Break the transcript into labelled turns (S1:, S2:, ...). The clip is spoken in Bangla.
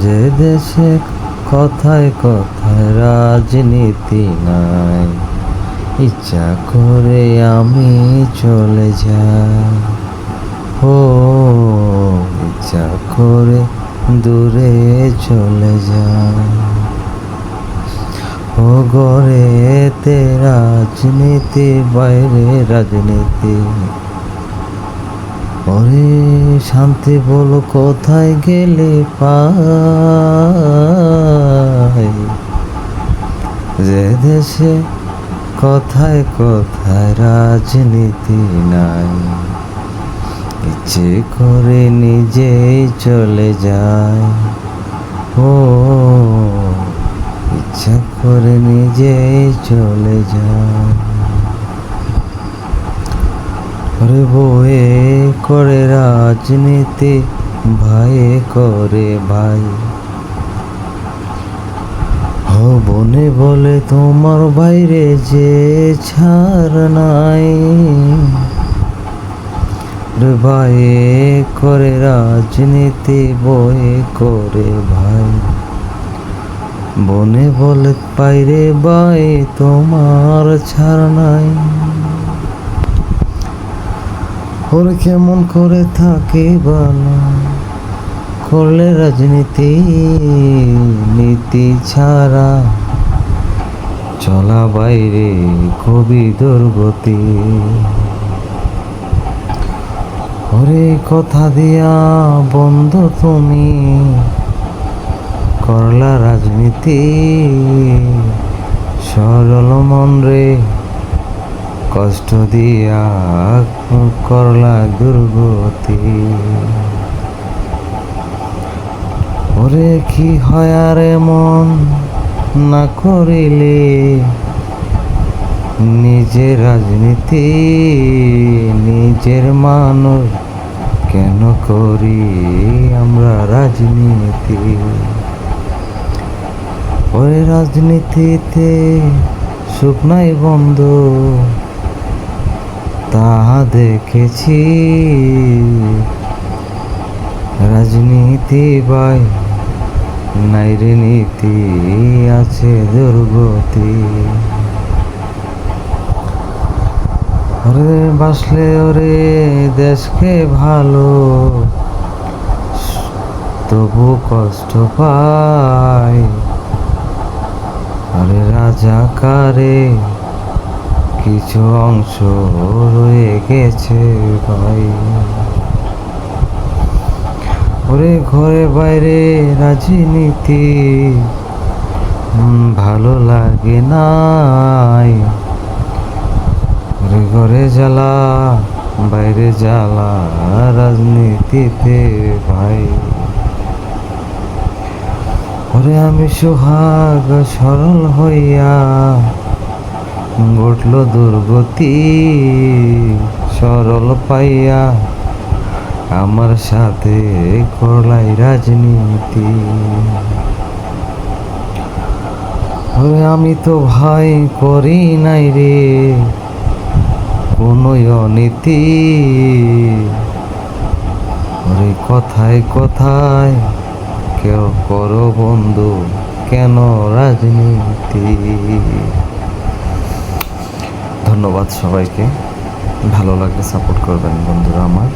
S1: যে দেশে কথায় কথায় রাজনীতি নাই, ইচ্ছা করে আমি চলে যাই। ও ইচ্ছা করে দূরে চলে যাই। ও ঘরেতে রাজনীতি, বাইরে রাজনীতি। ওরে শান্তি বলো কোথায় গেলে পাই, যে দেশে কথায় কথায় রাজনীতি নাই, ইচ্ছে করে নিজেই চলে যায়। ও ইচ্ছা করে নিজেই চলে যায়। ওরে বয়ে করে রাজনীতি, ভাই করে ভাই। ও বনে বলে তোমার বাইরে যে ছাড় নাই, রে ভাই করে রাজনীতি, বয়ে করে ভাই। বনে বলে বাইরে ভাই তোমার ছাড় নাই। ওরে কেমন করে থাকে বলো, করলে রাজনীতি, নীতি ছাড়া চলা বাইরে খুবই দুর্গতি। ওরে কথা দিয়া বন্ধু তুমি করলা রাজনীতি, সরল মন রে কষ্ট দিয়া করলা দুর্গতি। ওরে কি হয় আর মন না করিলে, নিজের রাজনীতি নিজের মানুষ কেন করি আমরা রাজনীতি। ওই রাজনীতিতে সুখ নাই বন্ধু, তাহা দেখেছি। রাজনীতি ভাই নাই রে নীতি, আছে দুর্গতি। ওরে বাসলে ওরে দেশকে ভালো, তবু কষ্ট পাই। আরে রাজাকারে কিছু অংশ রয়ে গেছে ভাই। ওরে ঘরে বাইরে রাজনীতি ভালো লাগে নাই। ওরে ঘরে জ্বালা বাইরে জ্বালা রাজনীতিতে ভাই। ওরে আমি সোহাগ সরল হইয়া ঘটল দুর্গতি, সরল পাইয়া আমার সাথে করলাই রাজনীতি। ওরে আমি তো ভাই করি নাই রে কোনো অনীতি। ওরে কথায় কথায় কেউ করো বন্ধু কেন রাজনীতি। ধন্যবাদ সবাইকে, ভালো লাগলে সাপোর্ট করবেন বন্ধুরা আমার।